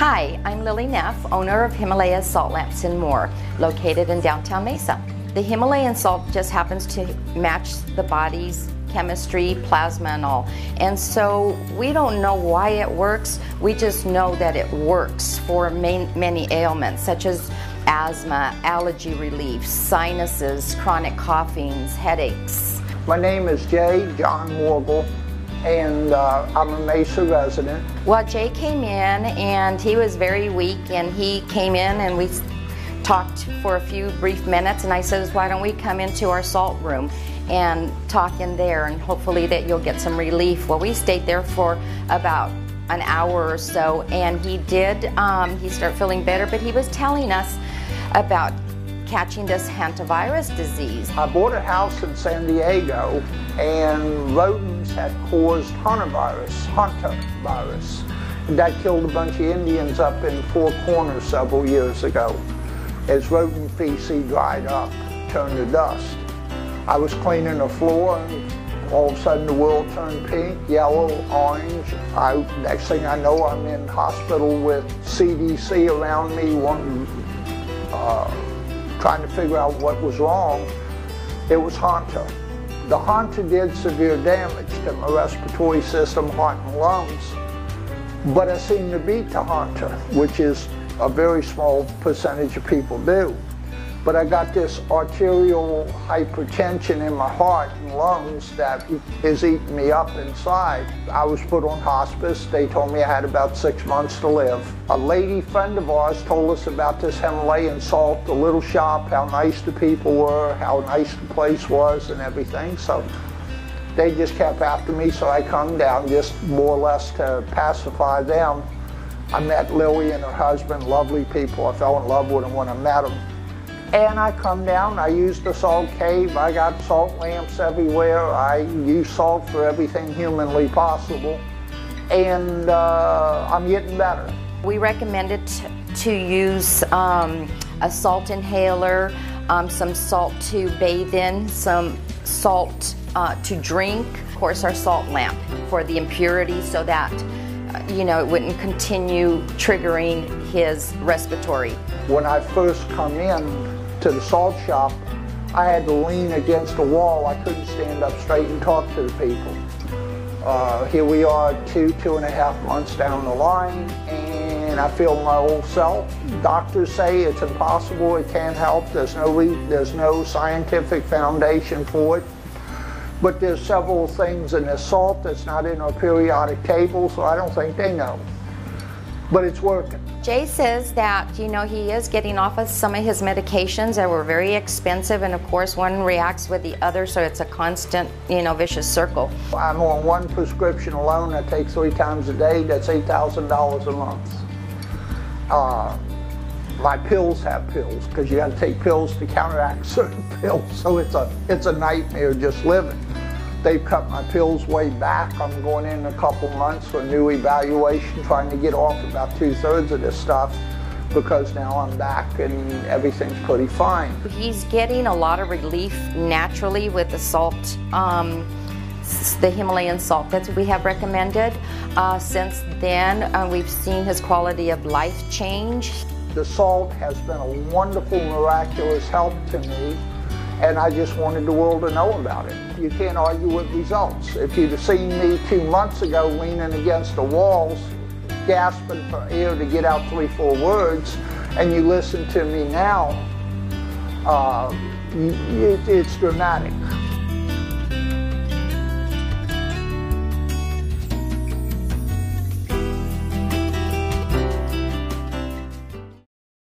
Hi, I'm Lily Neff, owner of Himalayan Salt Lamps and more, located in downtown Mesa. The Himalayan salt just happens to match the body's chemistry, plasma and all. And so we don't know why it works, we just know that it works for many ailments such as asthma, allergy relief, sinuses, chronic coughings, headaches. My name is John Morgul, and I'm a Mesa resident. Well, Jay came in and he was very weak, and he came in and we talked for a few brief minutes, and I said, why don't we come into our salt room and talk in there, and hopefully that you'll get some relief. Well, we stayed there for about an hour or so, and he started feeling better, but he was telling us about catching this hantavirus disease. I bought a house in San Diego, and rodents had caused hunter virus. That killed a bunch of Indians up in Four Corners several years ago. As rodent feces dried up, turned to dust. I was cleaning the floor, and all of a sudden the world turned pink, yellow, orange. Next thing I know, I'm in hospital with CDC around me, trying to figure out what was wrong. It was Hanta. The Hanta did severe damage to my respiratory system, heart and lungs, but I seem to beat the Hanta, which is a very small percentage of people do. But I got this arterial hypertension in my heart and lungs that is eating me up inside. I was put on hospice. They told me I had about 6 months to live. A lady friend of ours told us about this Himalayan salt, the little shop, how nice the people were, how nice the place was and everything. So they just kept after me, so I come down just more or less to pacify them. I met Lily and her husband, lovely people. I fell in love with them when I met them. And I come down, I use the salt cave, I got salt lamps everywhere, I use salt for everything humanly possible, and I'm getting better. We recommended to use a salt inhaler, some salt to bathe in, some salt to drink, of course our salt lamp for the impurities so that it wouldn't continue triggering his respiratory. When I first come in to the salt shop, I had to lean against a wall. I couldn't stand up straight and talk to the people. Here we are 2.5 months down the line, and I feel my old self. Doctors say it's impossible, it can't help, there's no scientific foundation for it. But there's several things in this salt that's not in our periodic table, so I don't think they know. But it's working. Jay says that, he is getting off of some of his medications that were very expensive, and of course one reacts with the other, so it's a constant, vicious circle. I'm on one prescription alone I take 3 times a day. That's $8,000 a month. My pills have pills, because you got to take pills to counteract certain pills, so it's a nightmare just living. They've cut my pills way back. I'm going in a couple months for a new evaluation, trying to get off about 2/3 of this stuff, because now I'm back and everything's pretty fine. He's getting a lot of relief naturally with the salt, the Himalayan salt that we have recommended. Since then, we've seen his quality of life change. The salt has been a wonderful, miraculous help to me, and I just wanted the world to know about it. You can't argue with results. If you'd have seen me 2 months ago leaning against the walls, gasping for air to get out 3-4 words, and you listen to me now, it's dramatic.